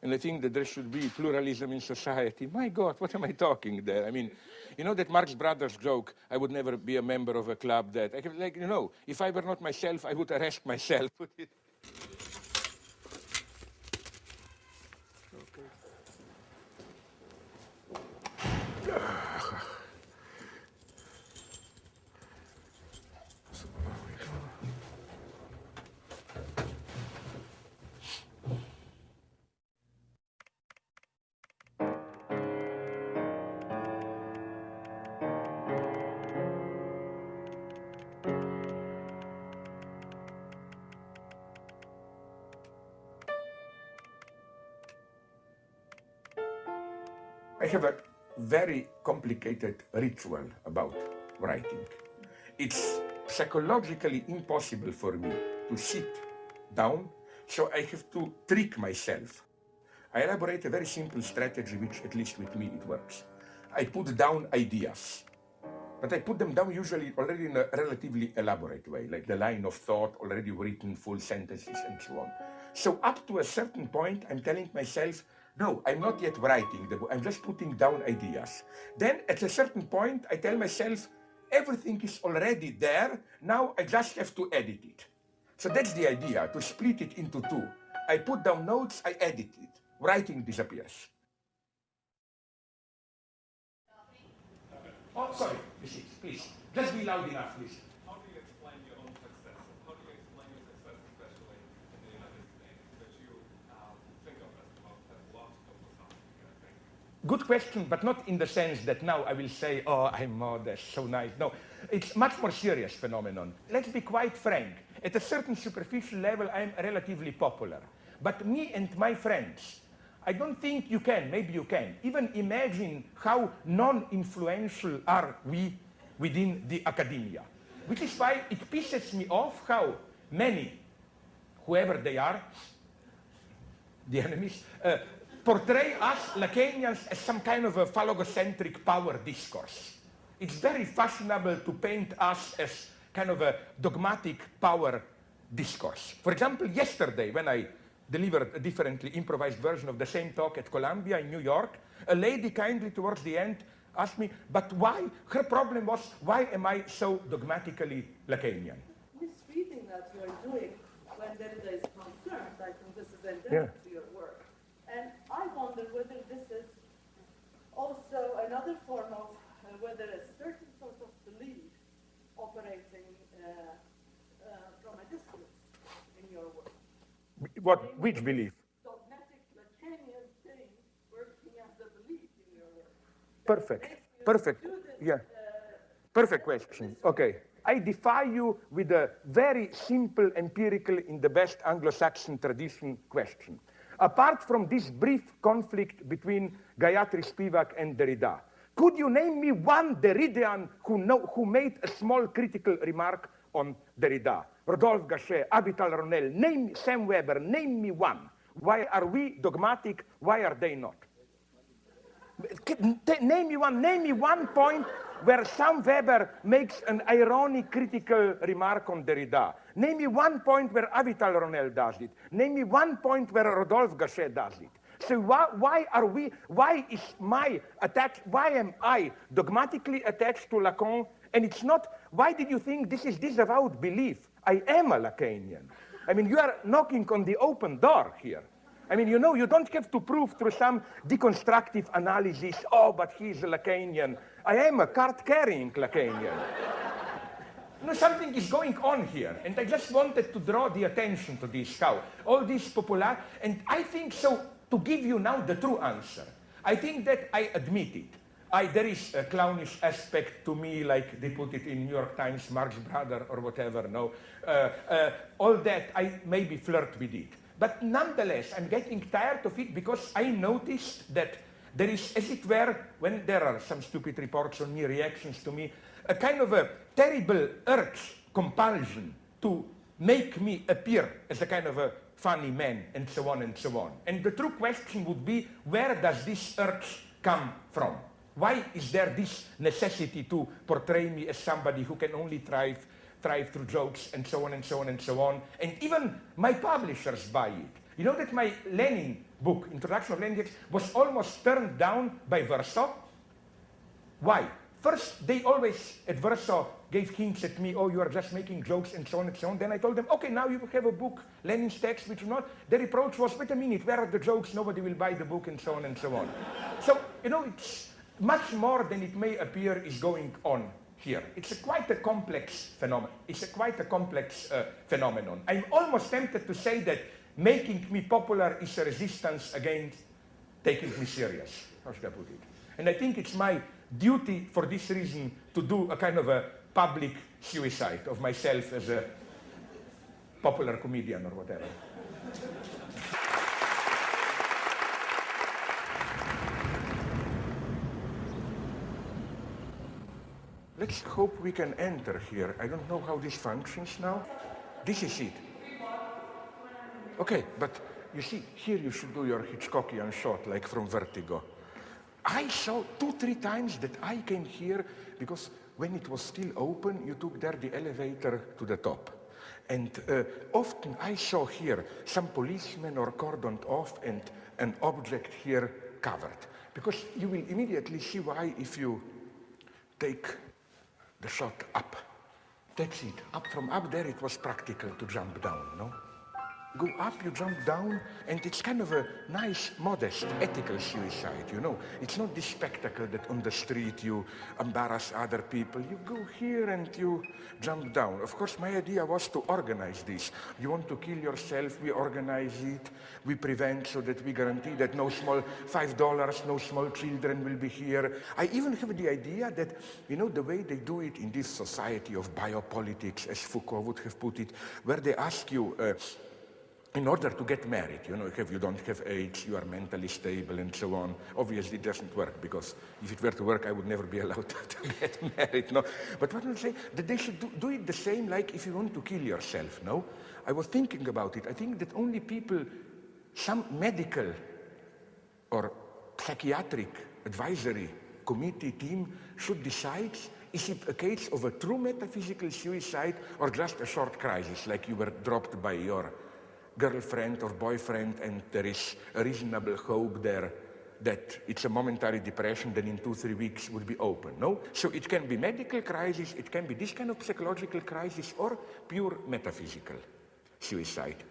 And I think that there should be pluralism in society. My God, what am I talking there? I mean, you know that Marx Brothers joke, I would never be a member of a club that... Like, you know, if I were not myself, I would arrest myself. I have a very complicated ritual about writing. It's psychologically impossible for me to sit down, so I have to trick myself. I elaborate a very simple strategy, which at least with me it works. I put down ideas, but I put them down usually already in a relatively elaborate way, like the line of thought, already written, full sentences, and so on. So up to a certain point, I'm telling myself, no, I'm not yet writing the book, I'm just putting down ideas. Then at a certain point, I tell myself, everything is already there, now I just have to edit it. So that's the idea, to split it into 2. I put down notes, I edit it. Writing disappears. Oh, sorry. please. Just be loud enough, please. How do you explain your own success? How do you explain your success, especially in the United States, that you think of as logical or something, I think? Good question, but not in the sense that now I will say, oh, I'm modest, so nice. No, it's much more serious phenomenon. Let's be quite frank. At a certain superficial level, I'm relatively popular. But me and my friends, I don't think you can, maybe you can, even imagine how non-influential are we within the academia. Which is why it pisses me off how many, whoever they are, the enemies, portray us Lacanians as some kind of a phallogocentric power discourse. It's very fashionable to paint us as kind of a dogmatic power discourse. For example, yesterday when I delivered a differently improvised version of the same talk at Columbia in New York, a lady kindly towards the end asked me, but why? Her problem was, why am I so dogmatically Lacanian? Misreading that you're doing when Derrida is concerned, I think this is endemic to your work. And I wonder whether this is also another form of, whether a certain sort of belief operating from a distance in your work. What? Which belief? Dogmatic Lacanian thing working as a belief in your work. Perfect. Yeah. Perfect question. Okay. I defy you with a very simple, empirical, in the best Anglo-Saxon tradition question. Apart from this brief conflict between Gayatri Spivak and Derrida, could you name me one Derridean who made a small critical remark on Derrida? Rodolphe Gachet, Avital Ronel, name Sam Weber, name me one. Why are we dogmatic? Why are they not? Name me one point where Sam Weber makes an ironic critical remark on Derrida. Name me one point where Avital Ronel does it. Name me one point where Rodolphe Gachet does it. So why am I dogmatically attached to Lacan? And it's not, why did you think this is disavowed belief? I am a Lacanian. I mean, you are knocking on the open door here. I mean, you know, you don't have to prove through some deconstructive analysis, oh, but he's a Lacanian. I am a card-carrying Lacanian. No, something is going on here, and I just wanted to draw the attention to this, how all this popular, and I think so, to give you now the true answer, I think that I admit it. There is a clownish aspect to me, like they put it in New York Times, Marx Brother or whatever, no. All that, I maybe flirt with it. But nonetheless, I'm getting tired of it because I noticed that there is, as it were, when there are some stupid reports on me, reactions to me, a kind of a terrible urge, compulsion to make me appear as a kind of a funny man, and so on and so on. And the true question would be, where does this urge come from? Why is there this necessity to portray me as somebody who can only thrive through jokes, and so on and so on and so on? And even my publishers buy it. You know that my Lenin book, Introduction of Lenin, was almost turned down by Verso? Why? First, they always, at Verso, gave hints at me, oh, you are just making jokes, and so on and so on. Then I told them, okay, now you have a book, Lenin's text, which not. Their approach was, wait a minute, where are the jokes? Nobody will buy the book, and so on and so on. So, you know, it's much more than it may appear is going on here. It's quite a complex phenomenon. Phenomenon. I'm almost tempted to say that making me popular is a resistance against taking me serious. How should I put it? And I think it's my duty for this reason to do a kind of a public suicide of myself as a popular comedian or whatever. Let's hope we can enter here. I don't know how this functions now. This is it. Okay, but you see, here you should do your Hitchcockian shot, like from Vertigo. I saw 2-3 times that I came here because when it was still open, you took there the elevator to the top. And often I saw here some policemen or cordoned off and an object here covered. Because you will immediately see why if you take the shot up. That's it. Up from up there, it was practical to jump down, no? go up, you jump down, and it's kind of a nice, modest, ethical suicide, you know. It's not this spectacle that on the street you embarrass other people. You go here and you jump down. Of course, my idea was to organize this. You want to kill yourself, we organize it, we prevent so that we guarantee that no small $5, no small children will be here. I even have the idea that, you know, the way they do it in this society of biopolitics, as Foucault would have put it, where they ask you, in order to get married, you know, if you don't have AIDS, you are mentally stable and so on. Obviously, it doesn't work, because if it were to work, I would never be allowed to get married, no? But what I'm saying, that they should do it the same like if you want to kill yourself, no? I was thinking about it. I think that only people, some medical or psychiatric advisory committee team should decide, is it a case of a true metaphysical suicide or just a short crisis, like you were dropped by your girlfriend or boyfriend and there is a reasonable hope there that it's a momentary depression, then in 2-3 weeks would be open, no? So it can be medical crisis, it can be this kind of psychological crisis, or pure metaphysical suicide.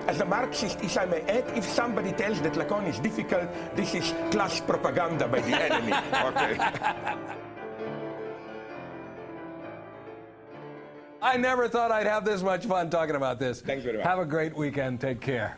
As a Marxist, if I may add, if somebody tells that Lacan is difficult, this is class propaganda by the enemy. Okay. I never thought I'd have this much fun talking about this. Thanks very much. Have a great weekend. Take care.